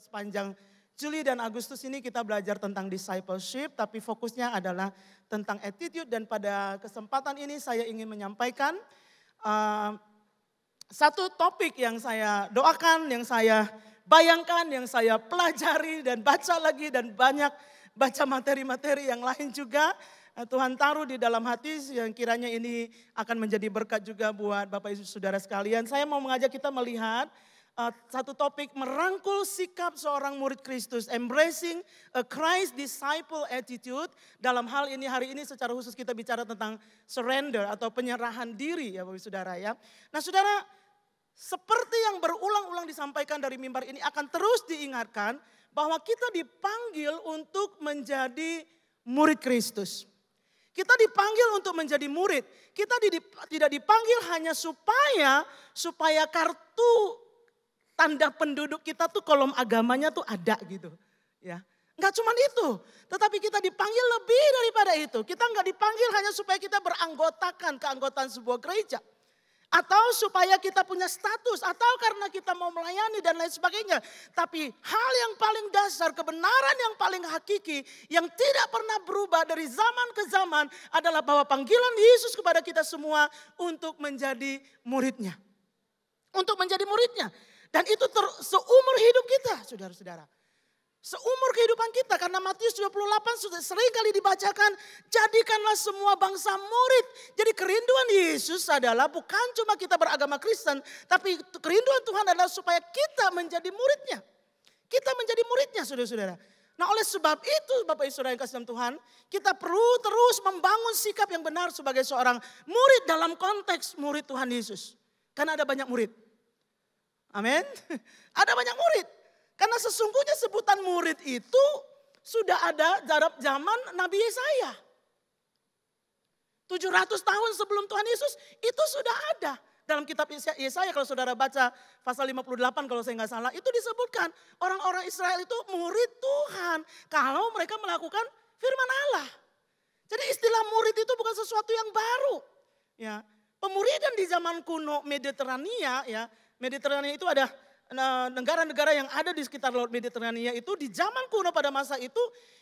sepanjang Juli dan Agustus ini kita belajar tentang discipleship, tapi fokusnya adalah tentang attitude. Dan pada kesempatan ini saya ingin menyampaikan satu topik yang saya doakan, yang saya bayangkan, yang saya pelajari dan baca lagi, dan banyak baca materi-materi yang lain juga. Tuhan taruh di dalam hati yang kiranya ini akan menjadi berkat juga buat Bapak Ibu Saudara sekalian. Saya mau mengajak kita melihat satu topik, merangkul sikap seorang murid Kristus, embracing a Christ disciple attitude. Dalam hal ini hari ini secara khusus kita bicara tentang surrender atau penyerahan diri ya Bapak Saudara ya. Nah Saudara, seperti yang berulang-ulang disampaikan dari mimbar ini akan terus diingatkan bahwa kita dipanggil untuk menjadi murid Kristus. Kita dipanggil untuk menjadi murid. Kita tidak dipanggil hanya supaya kartu tanda penduduk kita tuh kolom agamanya tuh ada gitu. Ya, nggak cuma itu, tetapi kita dipanggil lebih daripada itu. Kita nggak dipanggil hanya supaya kita beranggotakan keanggotaan sebuah gereja. Atau supaya kita punya status, atau karena kita mau melayani dan lain sebagainya. Tapi hal yang paling dasar, kebenaran yang paling hakiki, yang tidak pernah berubah dari zaman ke zaman adalah bahwa panggilan Yesus kepada kita semua untuk menjadi muridnya. Untuk menjadi muridnya. Dan itu seumur hidup kita, saudara-saudara. Seumur kehidupan kita, karena Matius 28 sudah sering kali dibacakan, jadikanlah semua bangsa murid. Jadi kerinduan Yesus adalah bukan cuma kita beragama Kristen, tapi kerinduan Tuhan adalah supaya kita menjadi muridnya. Kita menjadi muridnya, saudara-saudara. Nah oleh sebab itu Bapak Ibu Saudara yang kasih dalam Tuhan, kita perlu terus membangun sikap yang benar sebagai seorang murid dalam konteks murid Tuhan Yesus. Karena ada banyak murid. Amin. Ada banyak murid. Karena sesungguhnya sebutan murid itu sudah ada dalam zaman Nabi Yesaya. 700 tahun sebelum Tuhan Yesus itu sudah ada. Dalam kitab Yesaya kalau saudara baca pasal 58 kalau saya nggak salah. Itu disebutkan orang-orang Israel itu murid Tuhan. Kalau mereka melakukan firman Allah. Jadi istilah murid itu bukan sesuatu yang baru. Ya, pemuridan di zaman kuno Mediterania ya. Mediterania itu ada negara-negara yang ada di sekitar Laut Mediterania itu di zaman kuno pada masa itu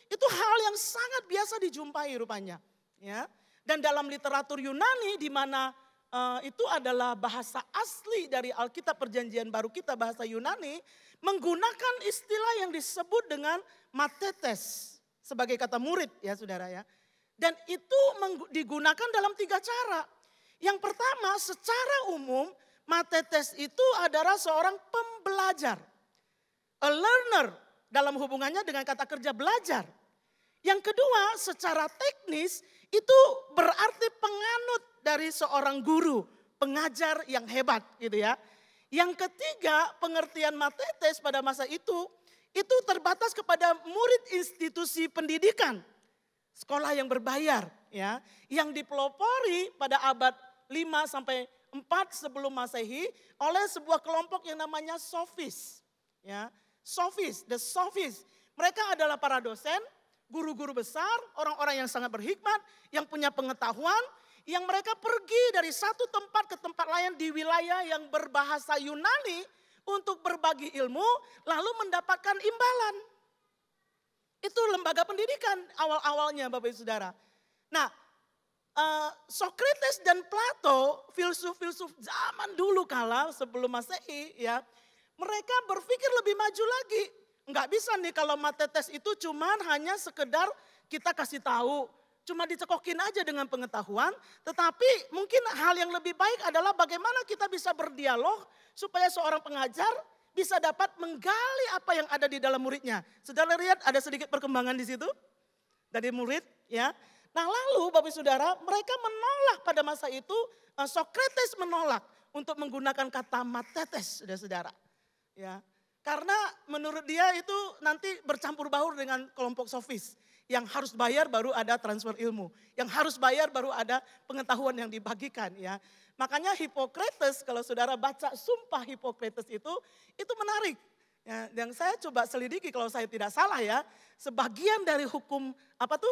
hal yang sangat biasa dijumpai rupanya. Ya. Dan dalam literatur Yunani di mana itu adalah bahasa asli dari Alkitab Perjanjian Baru kita, bahasa Yunani, menggunakan istilah yang disebut dengan matetes sebagai kata murid ya saudara ya. Dan itu digunakan dalam 3 cara. Yang pertama secara umum matetes itu adalah seorang pembelajar. A learner dalam hubungannya dengan kata kerja belajar. Yang kedua secara teknis itu berarti penganut dari seorang guru, pengajar yang hebat gitu ya. Yang ketiga pengertian matetes pada masa itu terbatas kepada murid institusi pendidikan. Sekolah yang berbayar ya, yang dipelopori pada abad 5 sampai 4 sebelum Masehi oleh sebuah kelompok yang namanya Sofis. Ya, Sofis, the Sofis. Mereka adalah para dosen, guru-guru besar, orang-orang yang sangat berhikmat, yang punya pengetahuan, yang mereka pergi dari satu tempat ke tempat lain di wilayah yang berbahasa Yunani untuk berbagi ilmu, lalu mendapatkan imbalan. Itu lembaga pendidikan awal-awalnya Bapak Ibu Saudara. Nah, Socrates dan Plato, filsuf-filsuf zaman dulu kala sebelum Masehi ya, mereka berpikir lebih maju lagi. Enggak bisa nih kalau matetes itu cuman hanya sekedar kita kasih tahu, cuma dicekokin aja dengan pengetahuan, tetapi mungkin hal yang lebih baik adalah bagaimana kita bisa berdialog supaya seorang pengajar bisa dapat menggali apa yang ada di dalam muridnya. Saudara lihat ada sedikit perkembangan di situ dari murid ya. Nah lalu Bapak Saudara mereka menolak pada masa itu, Socrates menolak untuk menggunakan kata matetes saudara-saudara. Ya, karena menurut dia itu nanti bercampur baur dengan kelompok sofis. Yang harus bayar baru ada transfer ilmu. Yang harus bayar baru ada pengetahuan yang dibagikan ya. Makanya Hippocrates kalau saudara baca sumpah Hippocrates itu menarik. Ya, yang saya coba selidiki kalau saya tidak salah ya, sebagian dari hukum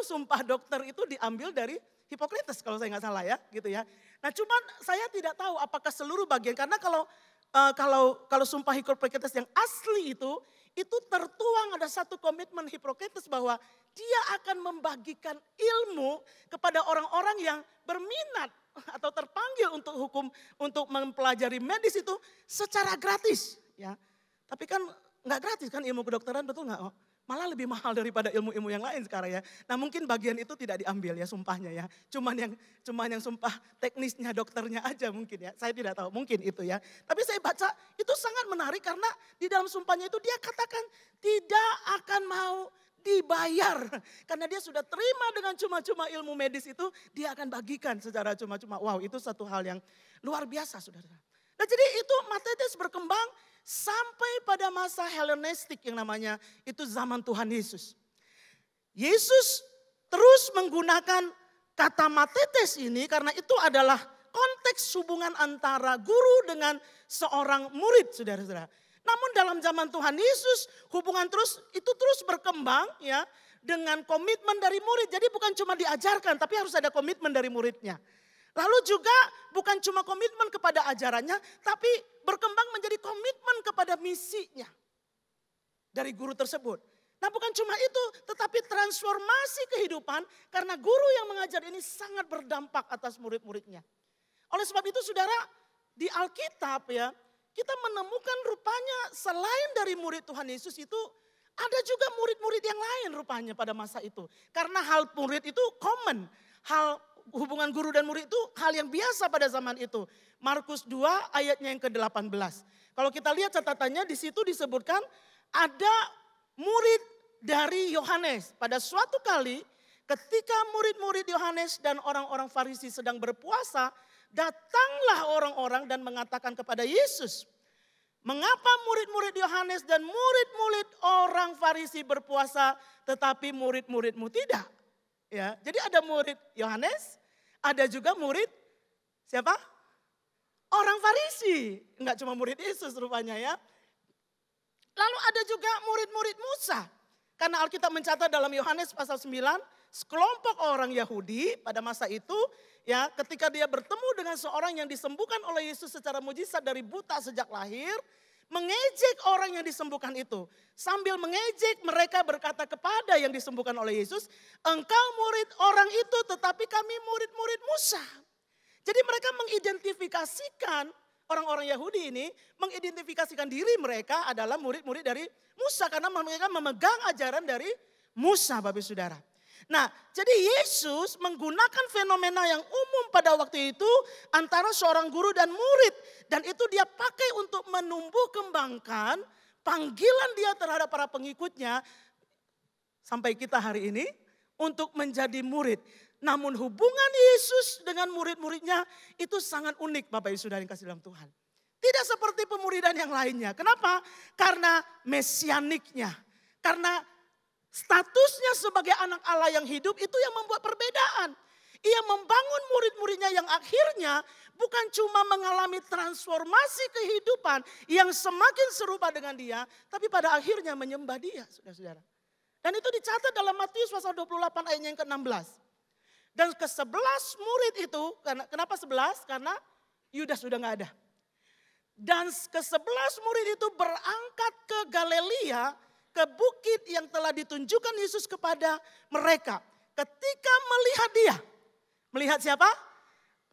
sumpah dokter itu diambil dari Hippocrates kalau saya nggak salah ya, gitu ya. Nah, cuman saya tidak tahu apakah seluruh bagian karena kalau sumpah Hippocrates yang asli itu itu tertuang ada satu komitmen Hipokrates bahwa dia akan membagikan ilmu kepada orang-orang yang berminat atau terpanggil untuk mempelajari medis itu secara gratis, ya. Tapi kan nggak gratis kan ilmu kedokteran, betul nggak? Oh, malah lebih mahal daripada ilmu-ilmu yang lain sekarang ya. Nah mungkin bagian itu tidak diambil ya sumpahnya ya. Cuman yang sumpah teknisnya dokternya aja mungkin ya. Saya tidak tahu, mungkin itu ya. Tapi saya baca itu sangat menarik karena di dalam sumpahnya itu dia katakan tidak akan mau dibayar. Karena dia sudah terima dengan cuma-cuma ilmu medis itu, dia akan bagikan secara cuma-cuma. Wow, itu satu hal yang luar biasa, saudara. Nah jadi itu Mathetes berkembang sampai pada masa Helenistik yang namanya itu zaman Tuhan Yesus. Yesus terus menggunakan kata Mathetes ini karena itu adalah konteks hubungan antara guru dengan seorang murid, saudara-saudara. Namun dalam zaman Tuhan Yesus hubungan itu terus berkembang ya dengan komitmen dari murid. Jadi bukan cuma diajarkan tapi harus ada komitmen dari muridnya. Lalu juga bukan cuma komitmen kepada ajarannya tapi berkembang menjadi komitmen kepada misinya dari guru tersebut. Nah bukan cuma itu tetapi transformasi kehidupan karena guru yang mengajar ini sangat berdampak atas murid-muridnya. Oleh sebab itu saudara di Alkitab ya kita menemukan rupanya selain dari murid Tuhan Yesus itu ada juga murid-murid yang lain rupanya pada masa itu. Karena hal murid itu common, hal hubungan guru dan murid itu hal yang biasa pada zaman itu. Markus 2 ayatnya yang ke-18. Kalau kita lihat catatannya di situ disebutkan ada murid dari Yohanes. Pada suatu kali ketika murid-murid Yohanes dan orang-orang Farisi sedang berpuasa, datanglah orang-orang dan mengatakan kepada Yesus, mengapa murid-murid Yohanes dan murid-murid orang Farisi berpuasa tetapi murid-muridmu tidak? Ya, jadi ada murid Yohanes, ada juga murid siapa? Orang Farisi, enggak cuma murid Yesus rupanya ya. Lalu ada juga murid-murid Musa. Karena Alkitab mencatat dalam Yohanes pasal 9, sekelompok orang Yahudi pada masa itu ya ketika dia bertemu dengan seorang yang disembuhkan oleh Yesus secara mujizat dari buta sejak lahir, mengejek orang yang disembuhkan itu. Sambil mengejek mereka berkata kepada yang disembuhkan oleh Yesus, engkau murid orang itu tetapi kami murid-murid Musa. Jadi mereka mengidentifikasikan, orang-orang Yahudi ini mengidentifikasikan diri mereka adalah murid-murid dari Musa. Karena mereka memegang ajaran dari Musa Bapak Saudara. Nah jadi Yesus menggunakan fenomena yang umum pada waktu itu antara seorang guru dan murid. Dan itu dia pakai untuk menumbuh kembangkan panggilan dia terhadap para pengikutnya. Sampai kita hari ini untuk menjadi murid. Namun hubungan Yesus dengan murid-muridnya itu sangat unik Bapak Ibu Saudara yang kasih dalam Tuhan. Tidak seperti pemuridan yang lainnya. Kenapa? Karena mesianiknya. Karena statusnya sebagai anak Allah yang hidup itu yang membuat perbedaan. Ia membangun murid-muridnya yang akhirnya bukan cuma mengalami transformasi kehidupan yang semakin serupa dengan dia. Tapi pada akhirnya menyembah dia saudara-saudara. Dan itu dicatat dalam Matius pasal 28 ayatnya yang ke-16. Dan ke-11 murid itu, kenapa 11? Karena Yudas sudah gak ada. Dan ke-11 murid itu berangkat ke Galilea, ke bukit yang telah ditunjukkan Yesus kepada mereka. Ketika melihat dia, melihat siapa?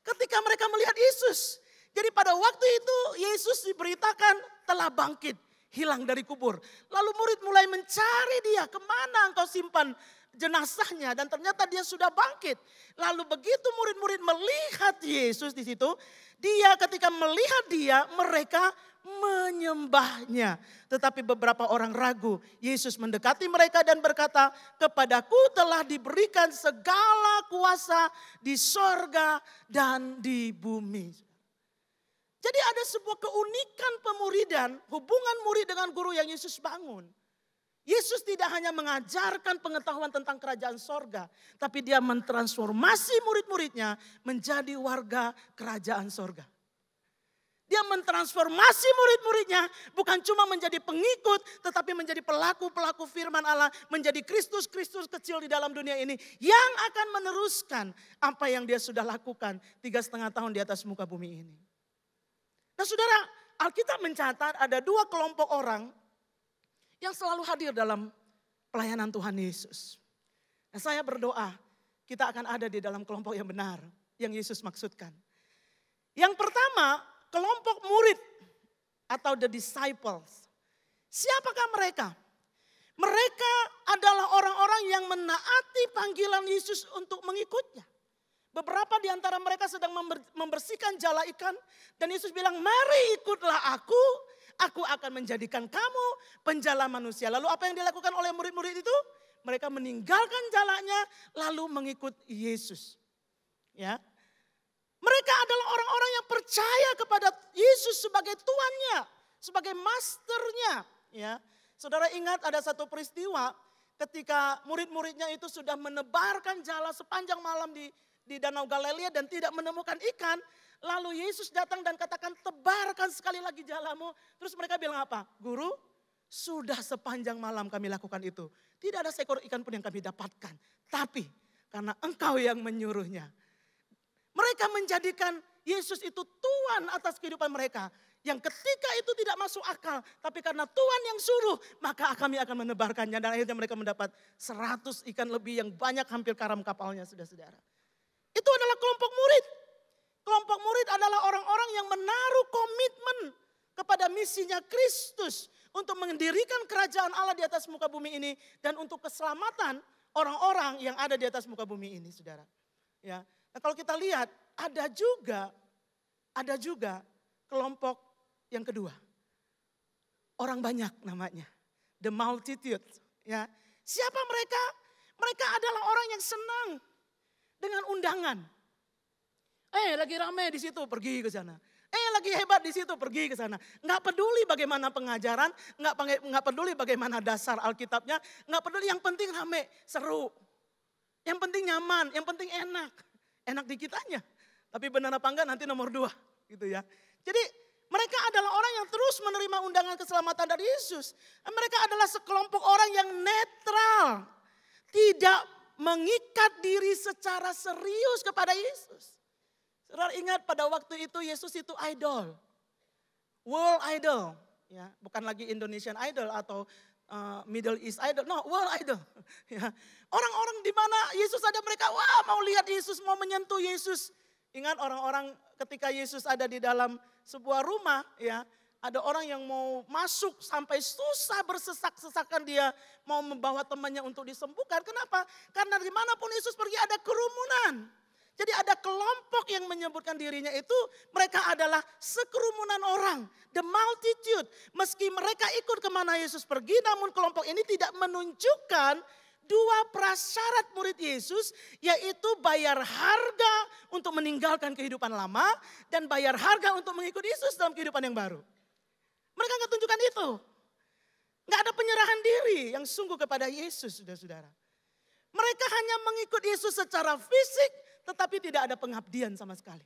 Ketika mereka melihat Yesus. Jadi pada waktu itu Yesus diberitakan telah bangkit, hilang dari kubur. Lalu murid mulai mencari dia, kemana engkau simpan jenazahnya, dan ternyata dia sudah bangkit. Lalu begitu murid-murid melihat Yesus di situ, dia ketika melihat dia mereka menyembahnya. Tetapi beberapa orang ragu. Yesus mendekati mereka dan berkata, kepadaku telah diberikan segala kuasa di sorga dan di bumi. Jadi ada sebuah keunikan pemuridan, hubungan murid dengan guru yang Yesus bangun. Yesus tidak hanya mengajarkan pengetahuan tentang kerajaan sorga. Tapi dia mentransformasi murid-muridnya menjadi warga kerajaan sorga. Dia mentransformasi murid-muridnya bukan cuma menjadi pengikut. Tetapi menjadi pelaku-pelaku firman Allah. Menjadi Kristus-Kristus kecil di dalam dunia ini. Yang akan meneruskan apa yang dia sudah lakukan 3,5 tahun di atas muka bumi ini. Nah saudara, Alkitab mencatat ada 2 kelompok orang yang selalu hadir dalam pelayanan Tuhan Yesus. Nah, saya berdoa kita akan ada di dalam kelompok yang benar yang Yesus maksudkan. Yang pertama, kelompok murid atau the disciples. Siapakah mereka? Mereka adalah orang-orang yang menaati panggilan Yesus untuk mengikutnya. Beberapa di antara mereka sedang membersihkan jala ikan. Dan Yesus bilang, mari ikutlah aku akan menjadikan kamu penjala manusia. Lalu apa yang dilakukan oleh murid-murid itu? Mereka meninggalkan jalanya lalu mengikut Yesus. Ya, mereka adalah orang-orang yang percaya kepada Yesus sebagai Tuannya, sebagai masternya. Ya, saudara ingat ada satu peristiwa ketika murid-muridnya itu sudah menebarkan jala sepanjang malam di Danau Galilea dan tidak menemukan ikan. Lalu Yesus datang dan katakan, tebarkan sekali lagi jalamu. Terus mereka bilang apa? Guru, sudah sepanjang malam kami lakukan itu. Tidak ada seekor ikan pun yang kami dapatkan. Tapi karena Engkau yang menyuruhnya. Mereka menjadikan Yesus itu Tuhan atas kehidupan mereka. Yang ketika itu tidak masuk akal. Tapi karena Tuhan yang suruh, maka kami akan menebarkannya. Dan akhirnya mereka mendapat 100 ikan lebih yang banyak hampir karam kapalnya, saudara-saudara. Itu adalah kelompok murid. Kelompok murid adalah orang-orang yang menaruh komitmen kepada misinya Kristus. Untuk mendirikan kerajaan Allah di atas muka bumi ini. Dan untuk keselamatan orang-orang yang ada di atas muka bumi ini, saudara. Ya. Nah, kalau kita lihat ada juga kelompok yang kedua. Orang banyak namanya. The multitude. Ya. Siapa mereka? Mereka adalah orang yang senang dengan undangan. Lagi ramai di situ, pergi ke sana. Lagi hebat di situ, pergi ke sana. Nggak peduli bagaimana pengajaran, nggak peduli bagaimana dasar Alkitabnya, nggak peduli, yang penting rame, seru. Yang penting nyaman, yang penting enak. Enak di kitanya. Tapi benar apa enggak nanti nomor 2 gitu ya. Jadi mereka adalah orang yang terus menerima undangan keselamatan dari Yesus. Mereka adalah sekelompok orang yang netral. Tidak mengikat diri secara serius kepada Yesus. Saudara ingat pada waktu itu Yesus itu idol. World idol. Ya, bukan lagi Indonesian idol atau Middle East idol. No, world idol. Ya. Orang-orang di mana Yesus ada, mereka wah mau lihat Yesus, mau menyentuh Yesus. Ingat orang-orang ketika Yesus ada di dalam sebuah rumah, ya, ada orang yang mau masuk sampai susah bersesak-sesakan dia mau membawa temannya untuk disembuhkan. Kenapa? Karena dimanapun Yesus pergi ada kerumunan. Jadi ada kelompok yang menyebutkan dirinya itu mereka adalah sekerumunan orang. The multitude. Meski mereka ikut kemana Yesus pergi, namun kelompok ini tidak menunjukkan 2 prasyarat murid Yesus, yaitu bayar harga untuk meninggalkan kehidupan lama dan bayar harga untuk mengikuti Yesus dalam kehidupan yang baru. Mereka nggak tunjukkan itu. Nggak ada penyerahan diri yang sungguh kepada Yesus, saudara-saudara. Mereka hanya mengikut Yesus secara fisik, tetapi tidak ada pengabdian sama sekali.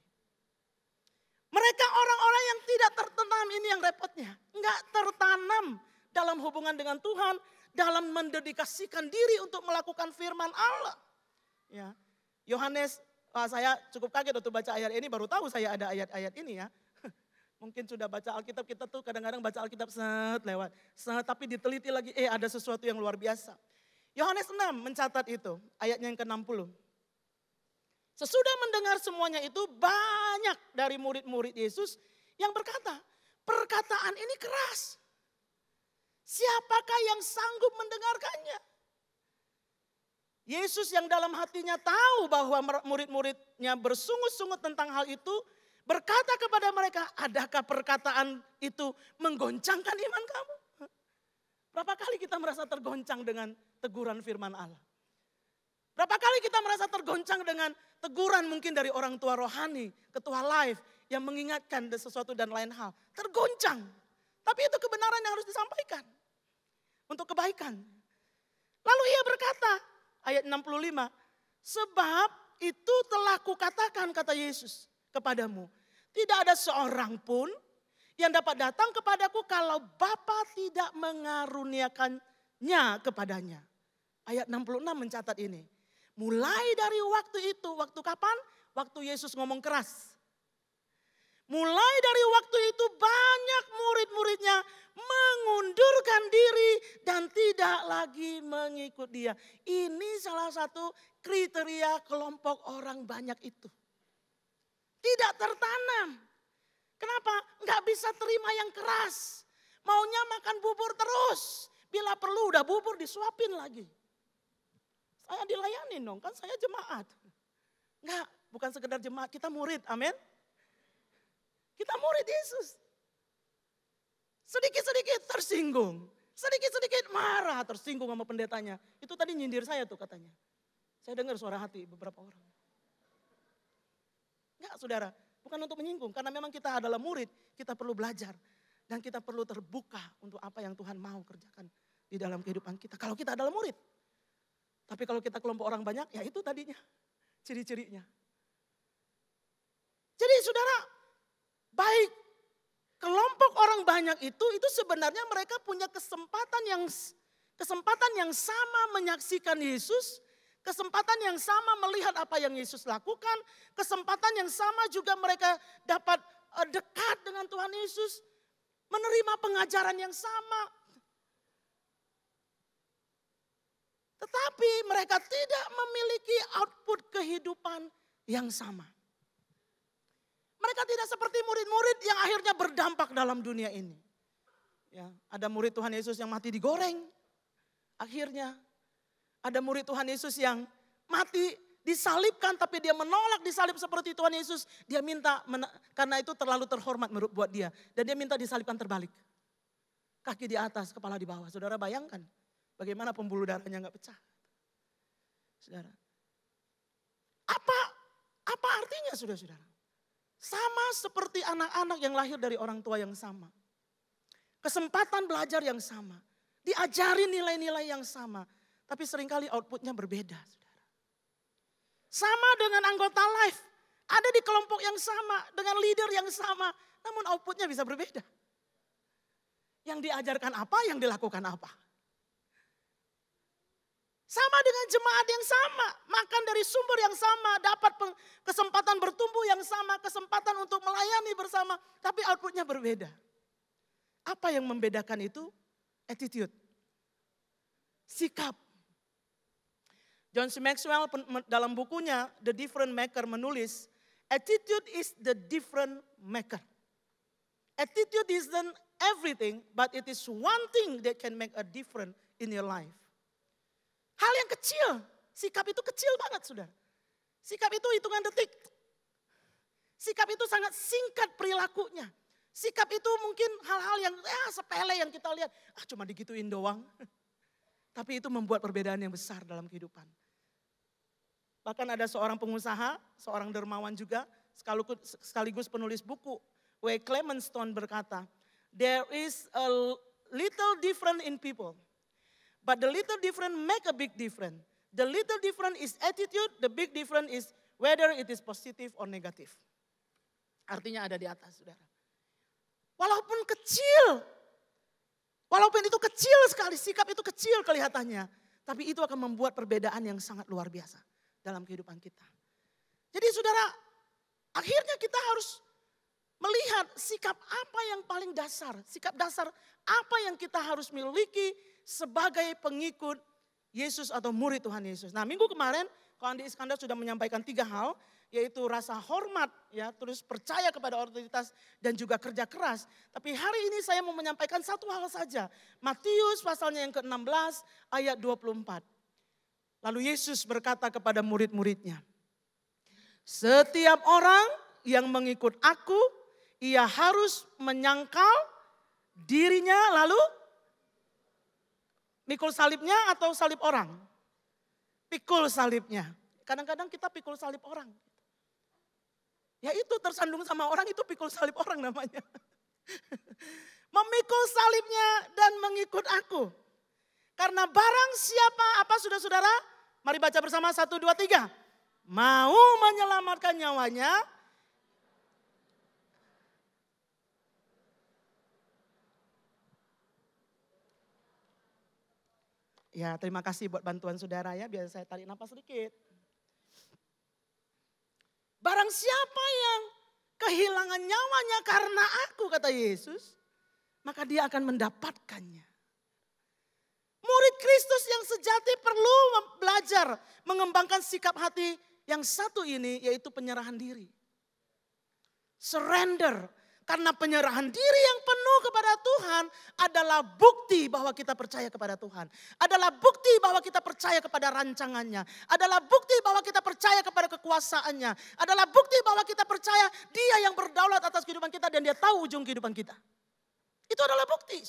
Mereka orang-orang yang tidak tertanam, ini yang repotnya. Nggak tertanam dalam hubungan dengan Tuhan, dalam mendedikasikan diri untuk melakukan firman Allah. Ya, Yohanes, saya cukup kaget waktu baca ayat ini, baru tahu saya ada ayat-ayat ini ya. Mungkin sudah baca Alkitab, kita tuh kadang-kadang baca Alkitab lewat. Tapi diteliti lagi, ada sesuatu yang luar biasa. Yohanes 6 mencatat itu, ayatnya yang ke-60. Sesudah mendengar semuanya itu, banyak dari murid-murid Yesus yang berkata, perkataan ini keras. Siapakah yang sanggup mendengarkannya? Yesus yang dalam hatinya tahu bahwa murid-muridnya bersungut-sungut tentang hal itu, berkata kepada mereka, adakah perkataan itu menggoncangkan iman kamu? Berapa kali kita merasa tergoncang dengan teguran firman Allah? Berapa kali kita merasa tergoncang dengan teguran mungkin dari orang tua rohani, ketua live yang mengingatkan sesuatu dan lain hal. Tergoncang. Tapi itu kebenaran yang harus disampaikan. Untuk kebaikan. Lalu ia berkata, ayat 65. Sebab itu telah kukatakan, kata Yesus kepadamu. Tidak ada seorang pun yang dapat datang kepadaku kalau Bapa tidak mengaruniakannya kepadanya. Ayat 66 mencatat ini. Mulai dari waktu itu, waktu kapan? Waktu Yesus ngomong keras. Mulai dari waktu itu banyak murid-muridnya mengundurkan diri dan tidak lagi mengikut dia. Ini salah satu kriteria kelompok orang banyak itu. Tidak tertanam. Kenapa? Nggak bisa terima yang keras. Maunya makan bubur terus. Bila perlu udah bubur disuapin lagi. Saya dilayanin dong, kan saya jemaat. Enggak, bukan sekedar jemaat, kita murid, amin. Kita murid Yesus. Sedikit-sedikit tersinggung. Sedikit-sedikit marah, tersinggung sama pendetanya. Itu tadi nyindir saya tuh katanya. Saya dengar suara hati beberapa orang. Enggak saudara, bukan untuk menyinggung. Karena memang kita adalah murid, kita perlu belajar. Dan kita perlu terbuka untuk apa yang Tuhan mau kerjakan di dalam kehidupan kita. Kalau kita adalah murid. Tapi kalau kita kelompok orang banyak, ya itu tadinya ciri-cirinya. Jadi saudara, baik kelompok orang banyak itu sebenarnya mereka punya kesempatan yang sama menyaksikan Yesus, kesempatan yang sama melihat apa yang Yesus lakukan, kesempatan yang sama juga mereka dapat dekat dengan Tuhan Yesus, menerima pengajaran yang sama. Tetapi mereka tidak memiliki output kehidupan yang sama. Mereka tidak seperti murid-murid yang akhirnya berdampak dalam dunia ini. Ya, ada murid Tuhan Yesus yang mati digoreng. Akhirnya ada murid Tuhan Yesus yang mati disalibkan tapi dia menolak disalib seperti Tuhan Yesus. Dia minta, karena itu terlalu terhormat buat dia. Dan dia minta disalibkan terbalik. Kaki di atas, kepala di bawah. Saudara bayangkan. Bagaimana pembuluh darahnya nggak pecah. Saudara. Apa artinya saudara-saudara? Sama seperti anak-anak yang lahir dari orang tua yang sama. Kesempatan belajar yang sama. Diajari nilai-nilai yang sama. Tapi seringkali outputnya berbeda. Saudara. Sama dengan anggota life. Ada di kelompok yang sama. Dengan leader yang sama. Namun outputnya bisa berbeda. Yang diajarkan apa, yang dilakukan apa. Sama dengan jemaat yang sama, makan dari sumber yang sama, dapat kesempatan bertumbuh yang sama, kesempatan untuk melayani bersama, tapi outputnya berbeda. Apa yang membedakan itu? Attitude. Sikap. John C. Maxwell dalam bukunya The Difference Maker menulis, attitude is the difference maker. Attitude isn't everything, but it is one thing that can make a difference in your life. Hal yang kecil, sikap itu kecil banget saudara. Sikap itu hitungan detik. Sikap itu sangat singkat perilakunya. Sikap itu mungkin hal-hal yang sepele yang kita lihat. Cuma digituin doang. Tapi itu membuat perbedaan yang besar dalam kehidupan. Bahkan ada seorang pengusaha, seorang dermawan juga, sekaligus penulis buku. W. Clement Stone berkata, there is a little difference in people. But the little difference make a big difference. The little difference is attitude, the big difference is whether it is positive or negative. Artinya ada di atas, saudara. Walaupun kecil, walaupun itu kecil sekali, sikap itu kecil kelihatannya. Tapi itu akan membuat perbedaan yang sangat luar biasa dalam kehidupan kita. Jadi saudara, akhirnya kita harus melihat sikap apa yang paling dasar. Sikap dasar apa yang kita harus miliki sebagai pengikut Yesus atau murid Tuhan Yesus. Nah minggu kemarin Ko Andi Iskandar sudah menyampaikan 3 hal. Yaitu rasa hormat, ya, terus percaya kepada otoritas dan juga kerja keras. Tapi hari ini saya mau menyampaikan satu hal saja. Matius pasalnya yang ke-16 ayat 24. Lalu Yesus berkata kepada murid-muridnya. Setiap orang yang mengikut aku, ia harus menyangkal dirinya lalu mikul salibnya atau salib orang? Pikul salibnya. Kadang-kadang kita pikul salib orang. Ya itu tersandung sama orang itu pikul salib orang namanya. Memikul salibnya dan mengikut aku. Karena barang siapa, apa saudara-saudara? Mari baca bersama 1, 2, 3. Mau menyelamatkan nyawanya. Ya terima kasih buat bantuan saudara ya, biar saya tarik napas sedikit. Barang siapa yang kehilangan nyawanya karena aku, kata Yesus, maka dia akan mendapatkannya. Murid Kristus yang sejati perlu belajar mengembangkan sikap hati yang satu ini, yaitu penyerahan diri. Surrender. Karena penyerahan diri yang penuh kepada Tuhan adalah bukti bahwa kita percaya kepada Tuhan. Adalah bukti bahwa kita percaya kepada rancangannya. Adalah bukti bahwa kita percaya kepada kekuasaannya. Adalah bukti bahwa kita percaya dia yang berdaulat atas kehidupan kita dan dia tahu ujung kehidupan kita. Itu adalah bukti.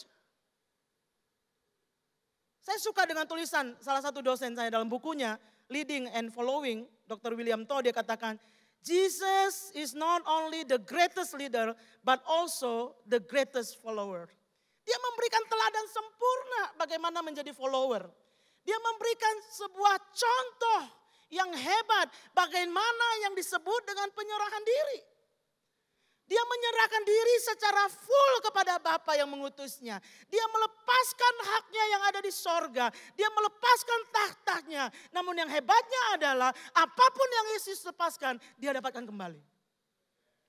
Saya suka dengan tulisan salah satu dosen saya dalam bukunya Leading and Following, Dr. William Toh, dia katakan, Jesus is not only the greatest leader, but also the greatest follower. Dia memberikan teladan sempurna bagaimana menjadi follower. Dia memberikan sebuah contoh yang hebat bagaimana yang disebut dengan penyerahan diri. Dia menyerahkan diri secara full kepada Bapa yang mengutusnya. Dia melepaskan haknya yang ada di sorga. Dia melepaskan tahtanya. Namun yang hebatnya adalah apapun yang Yesus lepaskan, dia dapatkan kembali.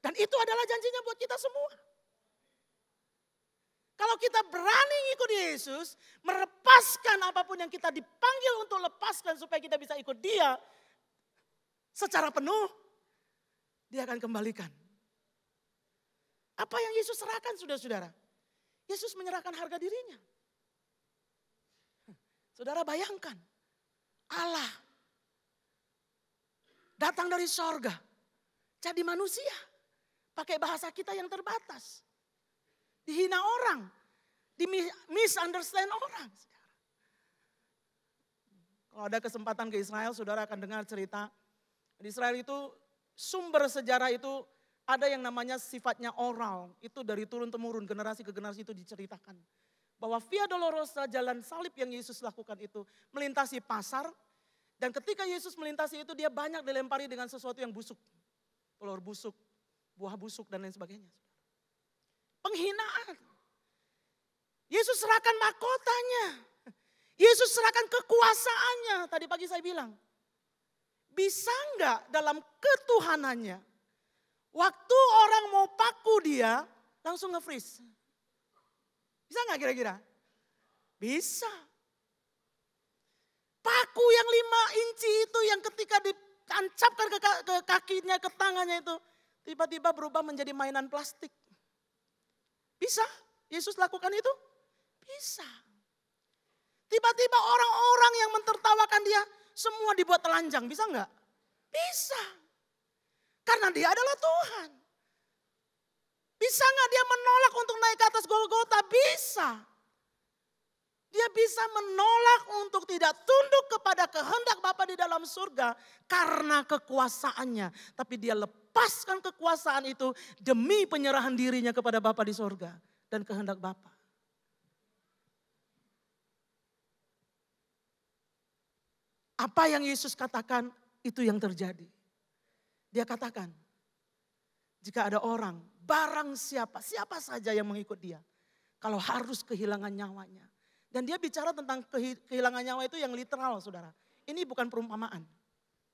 Dan itu adalah janjinya buat kita semua. Kalau kita berani ikut Yesus, melepaskan apapun yang kita dipanggil untuk lepaskan supaya kita bisa ikut dia secara penuh, dia akan kembalikan. Apa yang Yesus serahkan saudara-saudara? Yesus menyerahkan harga dirinya. Saudara bayangkan, Allah datang dari sorga, jadi manusia, pakai bahasa kita yang terbatas. Dihina orang, misunderstand orang. Kalau ada kesempatan ke Israel, saudara akan dengar cerita. Di Israel itu sumber sejarah itu ada yang namanya sifatnya oral, itu dari turun-temurun, generasi ke generasi itu diceritakan. Bahwa Via Dolorosa, jalan salib yang Yesus lakukan itu melintasi pasar. Dan ketika Yesus melintasi itu dia banyak dilempari dengan sesuatu yang busuk. Telur busuk, buah busuk dan lain sebagainya. Penghinaan. Yesus serahkan mahkotanya. Yesus serahkan kekuasaannya. Tadi pagi saya bilang, bisa enggak dalam ketuhanannya, waktu orang mau paku dia, langsung nge-freeze. Bisa nggak kira-kira? Bisa. Paku yang 5 inci itu yang ketika ditancapkan ke kakinya, ke tangannya itu, tiba-tiba berubah menjadi mainan plastik. Bisa? Yesus lakukan itu? Bisa. Tiba-tiba orang-orang yang mentertawakan dia, semua dibuat telanjang. Bisa nggak? Bisa. Karena dia adalah Tuhan. Bisa nggak dia menolak untuk naik ke atas Golgota? Bisa. Dia bisa menolak untuk tidak tunduk kepada kehendak Bapa di dalam surga karena kekuasaannya. Tapi dia lepaskan kekuasaan itu demi penyerahan dirinya kepada Bapa di surga dan kehendak Bapa. Apa yang Yesus katakan itu yang terjadi. Dia katakan, jika ada orang, barang siapa saja yang mengikut dia. Kalau harus kehilangan nyawanya. Dan dia bicara tentang kehilangan nyawa itu yang literal saudara. Ini bukan perumpamaan.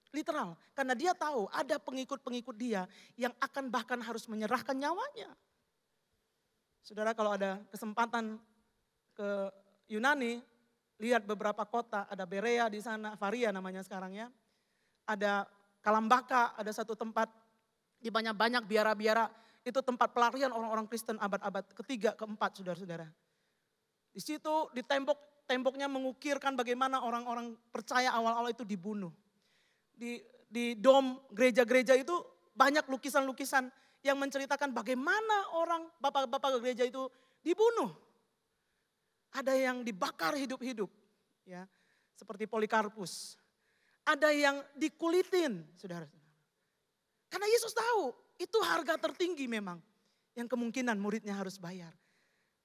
Literal, karena dia tahu ada pengikut-pengikut dia yang akan bahkan harus menyerahkan nyawanya. Saudara kalau ada kesempatan ke Yunani, lihat beberapa kota, ada Berea di sana, Varia namanya sekarang ya. Ada Kalambaka, ada satu tempat di banyak biara-biara, itu tempat pelarian orang-orang Kristen abad-abad ketiga, keempat saudara-saudara. Di situ di temboknya mengukirkan bagaimana orang-orang percaya awal-awal itu dibunuh. Di dom gereja-gereja itu banyak lukisan-lukisan yang menceritakan bagaimana orang bapak-bapak gereja itu dibunuh. Ada yang dibakar hidup-hidup, ya, seperti Polikarpus. Ada yang dikulitin, saudara-saudara. Karena Yesus tahu itu harga tertinggi memang yang kemungkinan muridnya harus bayar.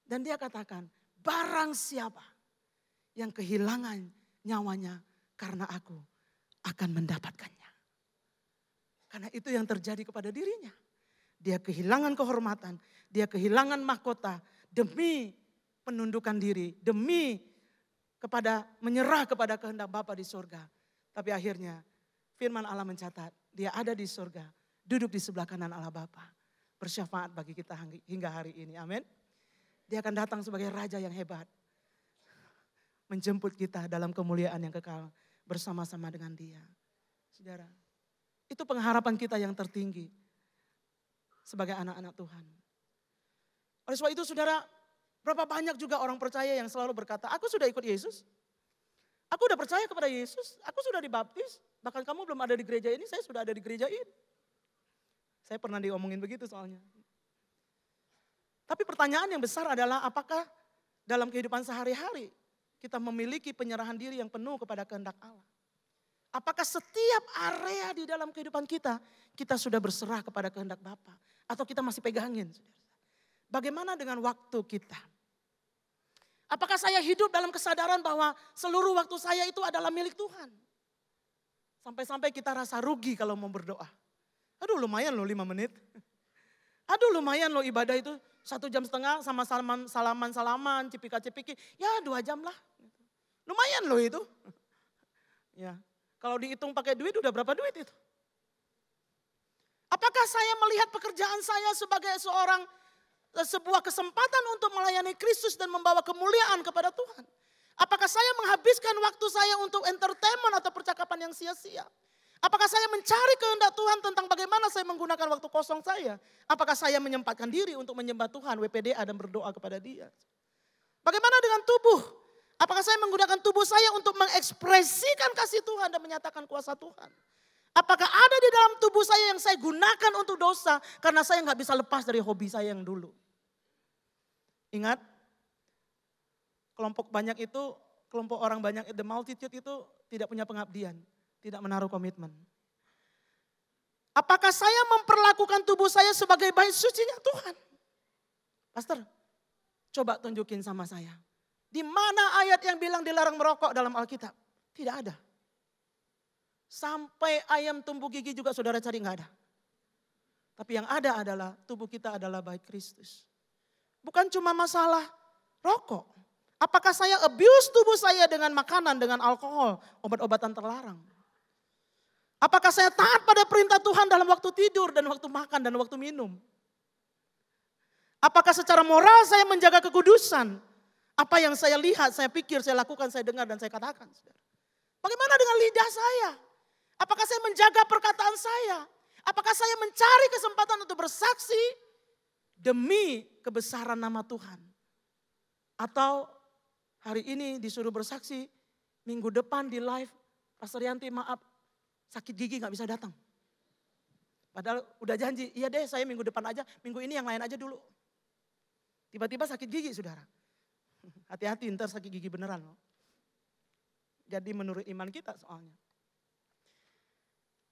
Dan dia katakan, barang siapa yang kehilangan nyawanya karena aku akan mendapatkannya. Karena itu yang terjadi kepada dirinya. Dia kehilangan kehormatan, dia kehilangan mahkota demi penundukan diri, demi menyerah kepada kehendak Bapa di surga. Tapi akhirnya firman Allah mencatat, dia ada di surga, duduk di sebelah kanan Allah Bapa, bersyafaat bagi kita hingga hari ini. Amin. Dia akan datang sebagai raja yang hebat. Menjemput kita dalam kemuliaan yang kekal bersama-sama dengan dia. Saudara, itu pengharapan kita yang tertinggi sebagai anak-anak Tuhan. Oleh sebab itu saudara, berapa banyak juga orang percaya yang selalu berkata, aku sudah ikut Yesus. Aku sudah percaya kepada Yesus, aku sudah dibaptis. Bahkan kamu belum ada di gereja ini, saya sudah ada di gereja ini. Saya pernah diomongin begitu soalnya. Tapi pertanyaan yang besar adalah apakah dalam kehidupan sehari-hari kita memiliki penyerahan diri yang penuh kepada kehendak Allah. Apakah setiap area di dalam kehidupan kita, kita sudah berserah kepada kehendak Bapa? Atau kita masih pegangin? Bagaimana dengan waktu kita? Apakah saya hidup dalam kesadaran bahwa seluruh waktu saya itu adalah milik Tuhan? Sampai-sampai kita rasa rugi kalau mau berdoa. Aduh lumayan loh 5 menit. Aduh lumayan loh ibadah itu 1,5 jam sama salaman, cipika-cipiki. Ya 2 jam lah. Lumayan loh itu. Ya, kalau dihitung pakai duit udah berapa duit itu? Apakah saya melihat pekerjaan saya sebagai sebuah kesempatan untuk melayani Kristus dan membawa kemuliaan kepada Tuhan? Apakah saya menghabiskan waktu saya untuk entertainment atau percakapan yang sia-sia? Apakah saya mencari kehendak Tuhan tentang bagaimana saya menggunakan waktu kosong saya? Apakah saya menyempatkan diri untuk menyembah Tuhan, WPDA dan berdoa kepada Dia? Bagaimana dengan tubuh? Apakah saya menggunakan tubuh saya untuk mengekspresikan kasih Tuhan dan menyatakan kuasa Tuhan? Apakah ada di dalam tubuh saya yang saya gunakan untuk dosa karena saya nggak bisa lepas dari hobi saya yang dulu? Ingat, kelompok orang banyak, the multitude itu tidak punya pengabdian. Tidak menaruh komitmen. Apakah saya memperlakukan tubuh saya sebagai bait sucinya Tuhan? Pastor, coba tunjukin sama saya. Di mana ayat yang bilang dilarang merokok dalam Alkitab? Tidak ada. Sampai ayam tumbuh gigi juga saudara cari nggak ada. Tapi yang ada adalah tubuh kita adalah bait Kristus. Bukan cuma masalah rokok. Apakah saya abuse tubuh saya dengan makanan, dengan alkohol, obat-obatan terlarang? Apakah saya taat pada perintah Tuhan dalam waktu tidur dan waktu makan dan waktu minum? Apakah secara moral saya menjaga kekudusan? Apa yang saya lihat, saya pikir, saya lakukan, saya dengar dan saya katakan. Bagaimana dengan lidah saya? Apakah saya menjaga perkataan saya? Apakah saya mencari kesempatan untuk bersaksi demi kebesaran nama Tuhan? Atau hari ini disuruh bersaksi, minggu depan di live, Pastor Yanti maaf, sakit gigi gak bisa datang. Padahal udah janji, iya deh saya minggu depan aja, minggu ini yang lain aja dulu. Tiba-tiba sakit gigi saudara. Hati-hati ntar sakit gigi beneran loh. Jadi menurut iman kita soalnya.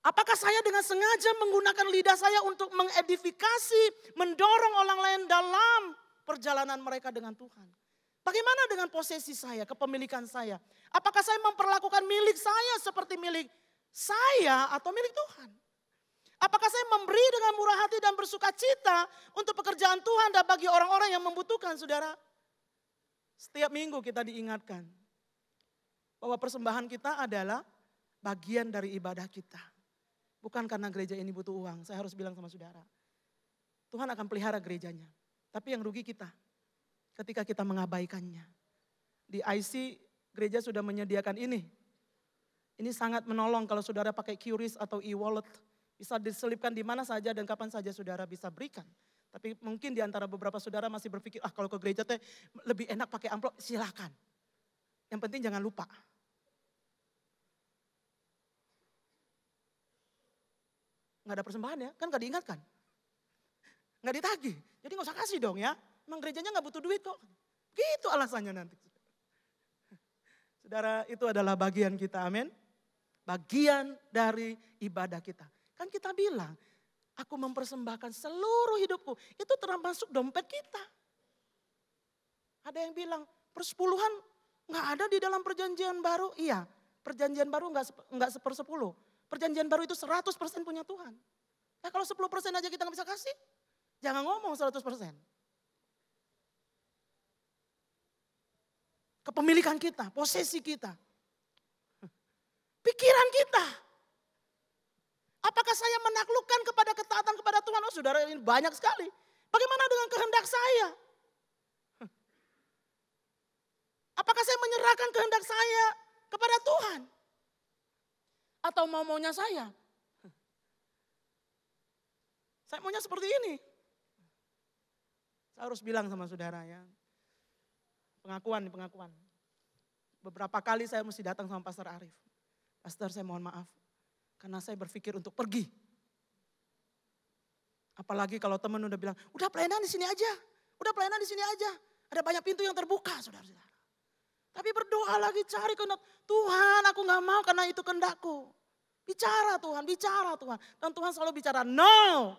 Apakah saya dengan sengaja menggunakan lidah saya untuk mengedifikasi, mendorong orang lain dalam perjalanan mereka dengan Tuhan? Bagaimana dengan posisi saya, kepemilikan saya? Apakah saya memperlakukan milik saya seperti milik saya atau milik Tuhan? Apakah saya memberi dengan murah hati dan bersuka cita untuk pekerjaan Tuhan dan bagi orang-orang yang membutuhkan, saudara? Setiap minggu kita diingatkan bahwa persembahan kita adalah bagian dari ibadah kita. Bukan karena gereja ini butuh uang, saya harus bilang sama saudara. Tuhan akan pelihara gerejanya, tapi yang rugi kita ketika kita mengabaikannya. Di IC gereja sudah menyediakan ini. Ini sangat menolong kalau saudara pakai QRIS atau e-wallet. Bisa diselipkan di mana saja dan kapan saja saudara bisa berikan. Tapi mungkin di antara beberapa saudara masih berpikir, kalau ke gereja teh lebih enak pakai amplop, silakan. Yang penting jangan lupa. Nggak ada persembahan ya, kan nggak diingatkan. Nggak ditagih, jadi nggak usah kasih dong ya. Emang gerejanya nggak butuh duit kok. Gitu alasannya nanti. Saudara, itu adalah bagian kita, amin. Bagian dari ibadah kita. Kan kita bilang, aku mempersembahkan seluruh hidupku. Itu termasuk dompet kita. Ada yang bilang, persepuluhan nggak ada di dalam perjanjian baru. Iya, perjanjian baru nggak sepersepuluh. Perjanjian baru itu 100% punya Tuhan. Nah kalau 10% aja kita nggak bisa kasih, jangan ngomong 100%. Kepemilikan kita, posesi kita. Pikiran kita. Apakah saya menaklukkan kepada ketaatan kepada Tuhan? Oh saudara ini banyak sekali. Bagaimana dengan kehendak saya? Apakah saya menyerahkan kehendak saya kepada Tuhan? Atau mau-maunya saya? Saya maunya seperti ini. Saya harus bilang sama saudara ya. Pengakuan. Beberapa kali saya mesti datang sama Pastor Arif. Pastor, saya mohon maaf. Karena saya berpikir untuk pergi. Apalagi kalau teman udah bilang, udah pelayanan di sini aja. Ada banyak pintu yang terbuka, saudara-saudara. Tapi berdoa lagi, cari kehendak. Tuhan, aku gak mau karena itu kehendakku. Bicara Tuhan. Dan Tuhan selalu bicara, no.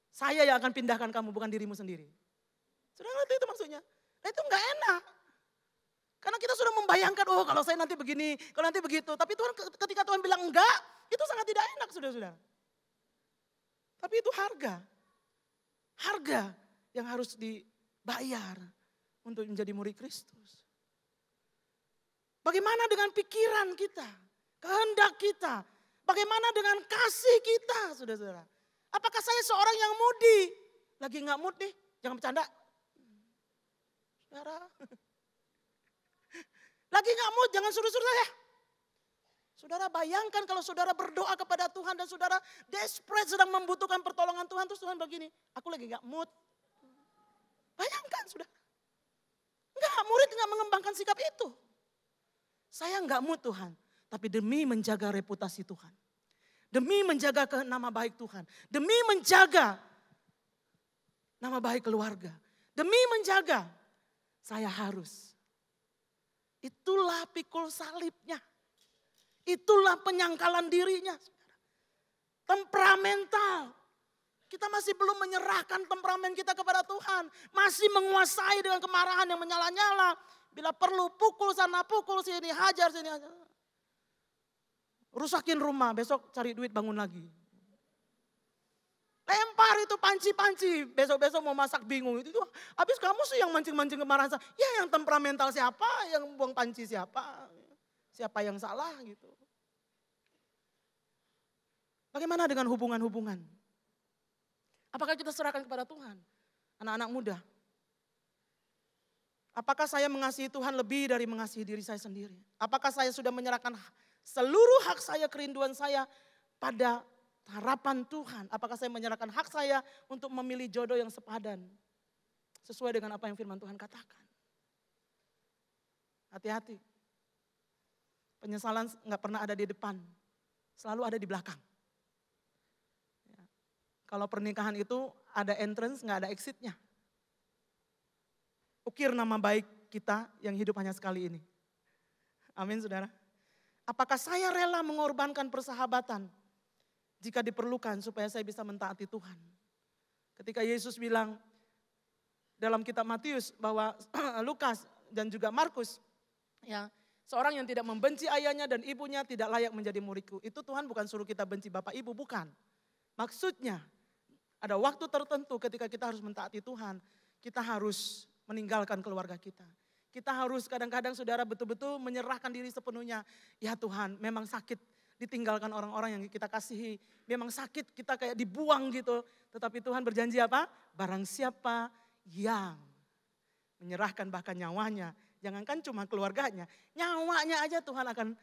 Saya yang akan pindahkan kamu, bukan dirimu sendiri. Saudara ngerti itu maksudnya? Nah itu gak enak. Karena kita sudah membayangkan, oh kalau saya nanti begini, kalau nanti begitu. Tapi Tuhan ketika Tuhan bilang enggak, itu sangat tidak enak saudara-saudara. Tapi itu harga. Harga yang harus dibayar untuk menjadi murid Kristus. Bagaimana dengan pikiran kita, kehendak kita, bagaimana dengan kasih kita saudara-saudara. Apakah saya seorang yang moody? Lagi gak mood nih, jangan bercanda. Saudara. Lagi gak mood, jangan suruh-suruh saya. Saudara bayangkan kalau saudara berdoa kepada Tuhan dan saudara desperate sedang membutuhkan pertolongan Tuhan. Terus Tuhan begini, aku lagi gak mood. Bayangkan saudara. Enggak, murid gak mengembangkan sikap itu. Saya gak mood Tuhan, tapi demi menjaga reputasi Tuhan. Demi menjaga nama baik Tuhan. Demi menjaga nama baik keluarga. Demi menjaga, saya harus. Itulah pikul salibnya. Itulah penyangkalan dirinya. Temperamental. Kita masih belum menyerahkan temperamen kita kepada Tuhan. Masih menguasai dengan kemarahan yang menyala-nyala. Bila perlu pukul sana, pukul sini, hajar sini. Rusakin rumah, besok cari duit bangun lagi. Lempar itu panci-panci, besok-besok mau masak bingung. Itu habis kamu sih yang mancing-mancing kemarahan saya. Ya yang temperamental siapa, yang buang panci siapa. Siapa yang salah gitu. Bagaimana dengan hubungan-hubungan? Apakah kita serahkan kepada Tuhan? Anak-anak muda. Apakah saya mengasihi Tuhan lebih dari mengasihi diri saya sendiri? Apakah saya sudah menyerahkan seluruh hak saya, kerinduan saya pada harapan Tuhan? Apakah saya menyerahkan hak saya untuk memilih jodoh yang sepadan? Sesuai dengan apa yang firman Tuhan katakan. Hati-hati. Penyesalan gak pernah ada di depan. Selalu ada di belakang. Ya. Kalau pernikahan itu ada entrance gak ada exitnya. Ukir nama baik kita yang hidup hanya sekali ini. Amin saudara. Apakah saya rela mengorbankan persahabatan jika diperlukan supaya saya bisa mentaati Tuhan? Ketika Yesus bilang dalam kitab Matius bahwa Lukas dan juga Markus, ya, seorang yang tidak membenci ayahnya dan ibunya tidak layak menjadi muridku. Itu Tuhan bukan suruh kita benci bapak ibu, bukan. Maksudnya ada waktu tertentu ketika kita harus mentaati Tuhan, kita harus meninggalkan keluarga kita. Kita harus kadang-kadang saudara betul-betul menyerahkan diri sepenuhnya. Ya Tuhan, memang sakit ditinggalkan orang-orang yang kita kasihi. Memang sakit kita kayak dibuang gitu. Tetapi Tuhan berjanji apa? Barang siapa yang menyerahkan bahkan nyawanya. Jangankan cuma keluarganya, nyawanya aja Tuhan akan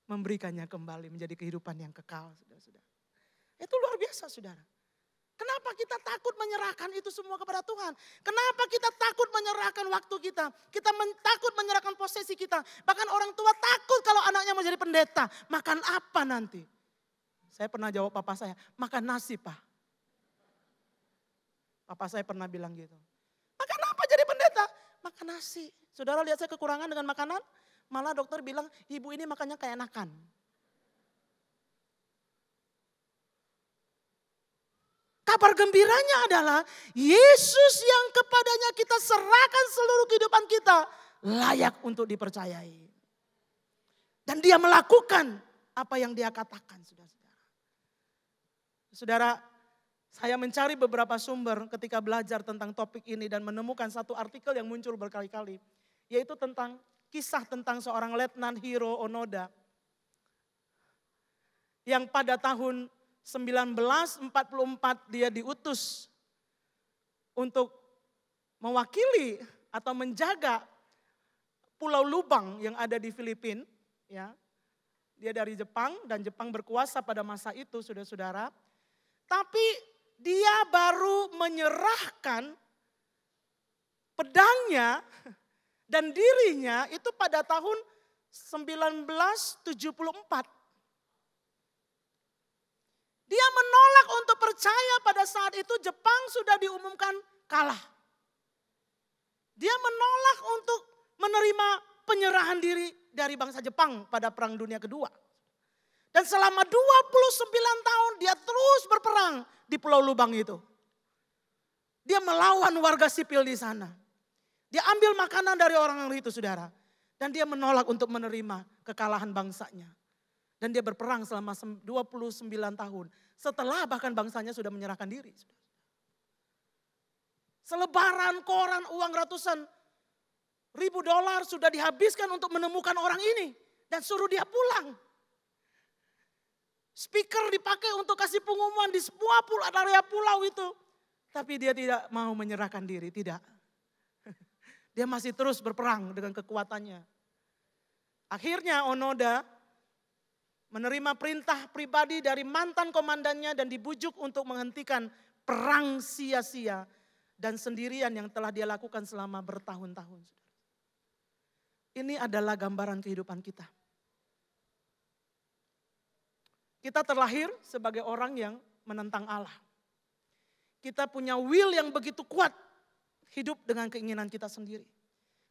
memberikannya kembali menjadi kehidupan yang kekal. Saudara-saudara. Itu luar biasa saudara. Kenapa kita takut menyerahkan itu semua kepada Tuhan? Kenapa kita takut menyerahkan waktu kita? Kita takut menyerahkan posisi kita. Bahkan orang tua takut kalau anaknya menjadi pendeta. Makan apa nanti? Saya pernah jawab papa saya, makan nasi Pak. Papa saya pernah bilang gitu. Makan apa jadi pendeta? Makan nasi. Saudara lihat saya kekurangan dengan makanan? Malah dokter bilang ibu ini makannya kayak enakan. Kabar gembiranya adalah Yesus yang kepadanya kita serahkan seluruh kehidupan kita layak untuk dipercayai. Dan dia melakukan apa yang dia katakan, saudara-saudara. Saudara, saya mencari beberapa sumber ketika belajar tentang topik ini dan menemukan satu artikel yang muncul berkali-kali. Yaitu tentang kisah tentang seorang Letnan Hiro Onoda. Yang pada tahun 1944 dia diutus untuk mewakili atau menjaga Pulau Lubang yang ada di Filipina. Ya. Dia dari Jepang dan Jepang berkuasa pada masa itu, saudara-saudara. Tapi dia baru menyerahkan pedangnya dan dirinya itu pada tahun 1974. Dia menolak untuk percaya pada saat itu Jepang sudah diumumkan kalah. Dia menolak untuk menerima penyerahan diri dari bangsa Jepang pada Perang Dunia Kedua. Dan selama 29 tahun dia terus berperang di Pulau Lubang itu. Dia melawan warga sipil di sana. Dia ambil makanan dari orang-orang itu, saudara. Dan dia menolak untuk menerima kekalahan bangsanya. Dan dia berperang selama 29 tahun. Setelah bahkan bangsanya sudah menyerahkan diri. Selebaran, koran, uang ratusan ribu dolar sudah dihabiskan untuk menemukan orang ini. Dan suruh dia pulang. Speaker dipakai untuk kasih pengumuman di semua area pulau itu. Tapi dia tidak mau menyerahkan diri, tidak. Dia masih terus berperang dengan kekuatannya. Akhirnya Onoda menerima perintah pribadi dari mantan komandannya dan dibujuk untuk menghentikan perang sia-sia dan sendirian yang telah dia lakukan selama bertahun-tahun. Ini adalah gambaran kehidupan kita. Kita terlahir sebagai orang yang menentang Allah. Kita punya will yang begitu kuat, hidup dengan keinginan kita sendiri.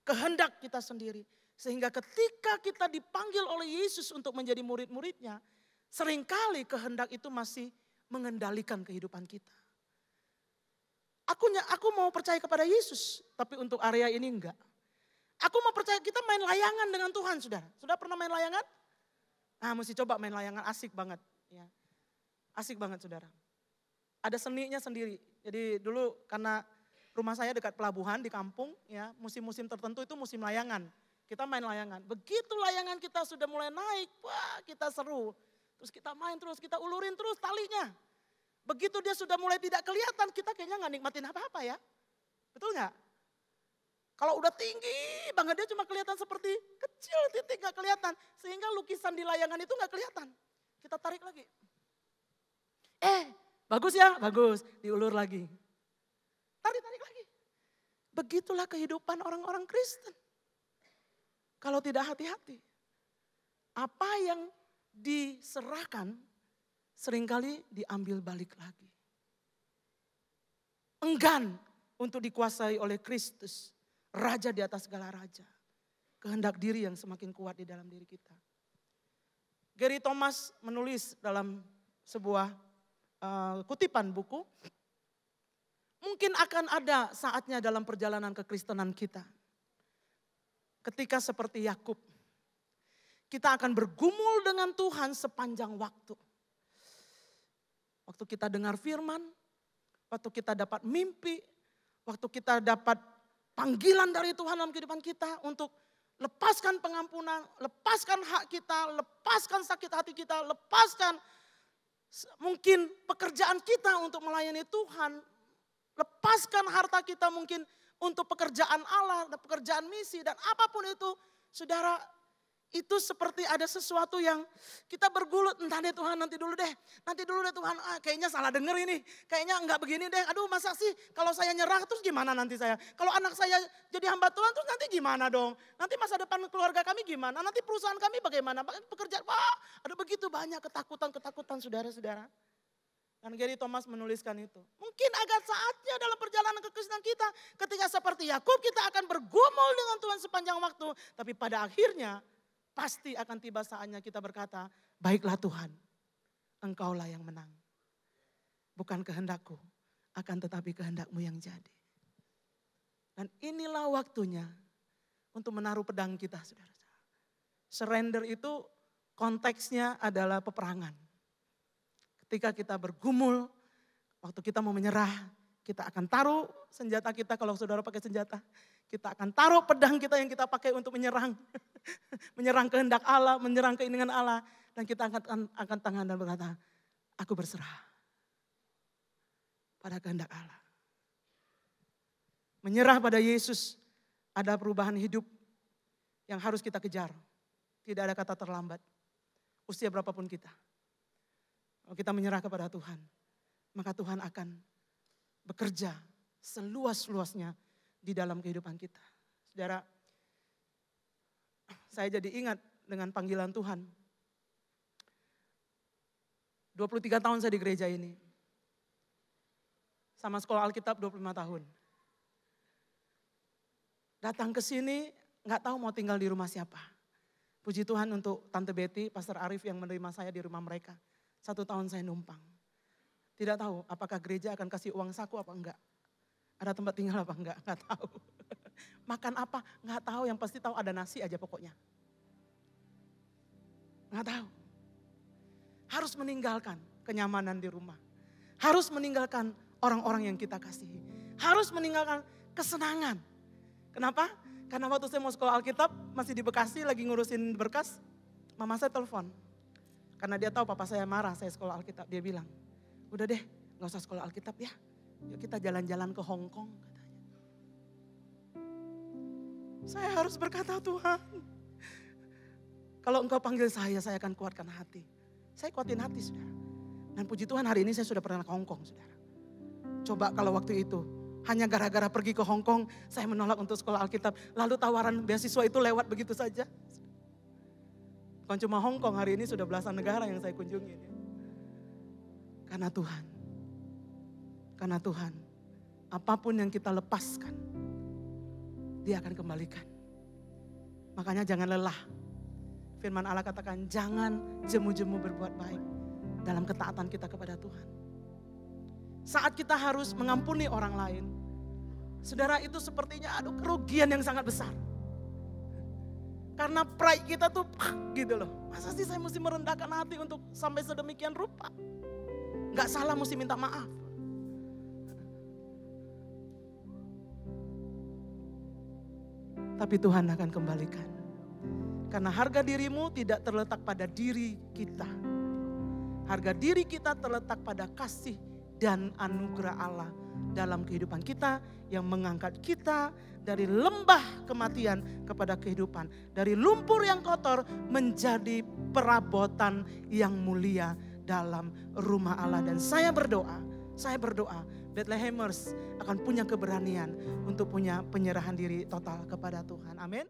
Kehendak kita sendiri. Sehingga ketika kita dipanggil oleh Yesus untuk menjadi murid-muridnya, seringkali kehendak itu masih mengendalikan kehidupan kita. Aku mau percaya kepada Yesus, tapi untuk area ini enggak. Aku mau percaya kita main layangan dengan Tuhan, saudara. Sudah pernah main layangan? Nah, mesti coba main layangan, asik banget. Ya. Asik banget, saudara. Ada seninya sendiri. Jadi dulu karena rumah saya dekat pelabuhan di kampung, ya musim-musim tertentu itu musim layangan. Kita main layangan. Begitu layangan kita sudah mulai naik, wah kita seru. Terus kita main terus, kita ulurin terus talinya. Begitu dia sudah mulai tidak kelihatan, kita kayaknya gak nikmatin apa-apa ya. Betul gak? Kalau udah tinggi banget dia cuma kelihatan seperti kecil titik gak kelihatan. Sehingga lukisan di layangan itu gak kelihatan. Kita tarik lagi. Bagus ya? Bagus. Diulur lagi. Tarik lagi. Begitulah kehidupan orang-orang Kristen. Kalau tidak hati-hati, apa yang diserahkan seringkali diambil balik lagi. Enggan untuk dikuasai oleh Kristus, Raja di atas segala raja. Kehendak diri yang semakin kuat di dalam diri kita. Gary Thomas menulis dalam sebuah kutipan buku, mungkin akan ada saatnya dalam perjalanan kekristenan kita. Ketika seperti Yakub, kita akan bergumul dengan Tuhan sepanjang waktu. Waktu kita dengar firman, waktu kita dapat mimpi, waktu kita dapat panggilan dari Tuhan dalam kehidupan kita untuk lepaskan pengampunan, lepaskan hak kita, lepaskan sakit hati kita, lepaskan mungkin pekerjaan kita untuk melayani Tuhan, lepaskan harta kita mungkin untuk pekerjaan Allah, dan pekerjaan misi dan apapun itu, saudara, itu seperti ada sesuatu yang kita bergulut, entah deh Tuhan nanti dulu deh Tuhan, kayaknya salah denger ini, kayaknya enggak begini deh, aduh masa sih kalau saya nyerah terus gimana nanti saya, kalau anak saya jadi hamba Tuhan terus nanti gimana dong, nanti masa depan keluarga kami gimana, nanti perusahaan kami bagaimana, pekerjaan, ada begitu banyak ketakutan saudara-saudara. Dan Gary Thomas menuliskan itu. Mungkin agak saatnya dalam perjalanan kekristenan kita. Ketika seperti Yakub kita akan bergumul dengan Tuhan sepanjang waktu. Tapi pada akhirnya pasti akan tiba saatnya kita berkata, baiklah Tuhan, Engkaulah yang menang. Bukan kehendakku, akan tetapi kehendak-Mu yang jadi. Dan inilah waktunya untuk menaruh pedang kita, saudara-saudara. Surrender itu konteksnya adalah peperangan. Ketika kita bergumul, waktu kita mau menyerah, kita akan taruh senjata kita, kalau saudara pakai senjata. Kita akan taruh pedang kita yang kita pakai untuk menyerang. Menyerang kehendak Allah, menyerang keinginan Allah. Dan kita angkat tangan dan berkata, aku berserah pada kehendak Allah. Menyerah pada Yesus, ada perubahan hidup. yang harus kita kejar. Tidak ada kata terlambat. Usia berapapun kita. Kalau kita menyerah kepada Tuhan, maka Tuhan akan bekerja seluas-luasnya di dalam kehidupan kita. Saudara, saya jadi ingat dengan panggilan Tuhan. 23 tahun saya di gereja ini. Sama sekolah Alkitab 25 tahun. Datang ke sini gak tahu mau tinggal di rumah siapa. Puji Tuhan untuk Tante Betty, Pastor Arif yang menerima saya di rumah mereka. 1 tahun saya numpang. Tidak tahu apakah gereja akan kasih uang saku apa enggak. Ada tempat tinggal apa enggak, enggak tahu. Makan apa, enggak tahu, yang pasti tahu ada nasi aja pokoknya. Enggak tahu. Harus meninggalkan kenyamanan di rumah. Harus meninggalkan orang-orang yang kita kasihi. Harus meninggalkan kesenangan. Kenapa? Karena waktu saya mau sekolah Alkitab, masih di Bekasi lagi ngurusin berkas, mama saya telepon. Karena dia tahu papa saya marah, saya sekolah Alkitab. Dia bilang, udah deh gak usah sekolah Alkitab ya. Yuk kita jalan-jalan ke Hong Kong katanya. Saya harus berkata, Tuhan, kalau engkau panggil saya akan kuatkan hati. Saya kuatin hati, saudara. Dan puji Tuhan hari ini saya sudah pernah ke Hong Kong, saudara. Coba kalau waktu itu, hanya gara-gara pergi ke Hong Kong, saya menolak untuk sekolah Alkitab. Lalu tawaran beasiswa itu lewat begitu saja. Bukan cuma Hong Kong, hari ini sudah belasan negara yang saya kunjungi. Karena Tuhan, apapun yang kita lepaskan, dia akan kembalikan. Makanya jangan lelah. Firman Allah katakan, jangan jemu-jemu berbuat baik dalam ketaatan kita kepada Tuhan. Saat kita harus mengampuni orang lain, saudara, itu sepertinya kerugian yang sangat besar. Karena pride kita tuh gitu loh. Masa sih saya mesti merendahkan hati untuk sampai sedemikian rupa? Gak salah mesti minta maaf. Tapi Tuhan akan kembalikan. Karena harga dirimu tidak terletak pada diri kita. Harga diri kita terletak pada kasih dan anugerah Allah dalam kehidupan kita yang mengangkat kita dari lembah kematian kepada kehidupan. Dari lumpur yang kotor menjadi perabotan yang mulia dalam rumah Allah. Dan saya berdoa Bethlehemers akan punya keberanian untuk punya penyerahan diri total kepada Tuhan. Amin.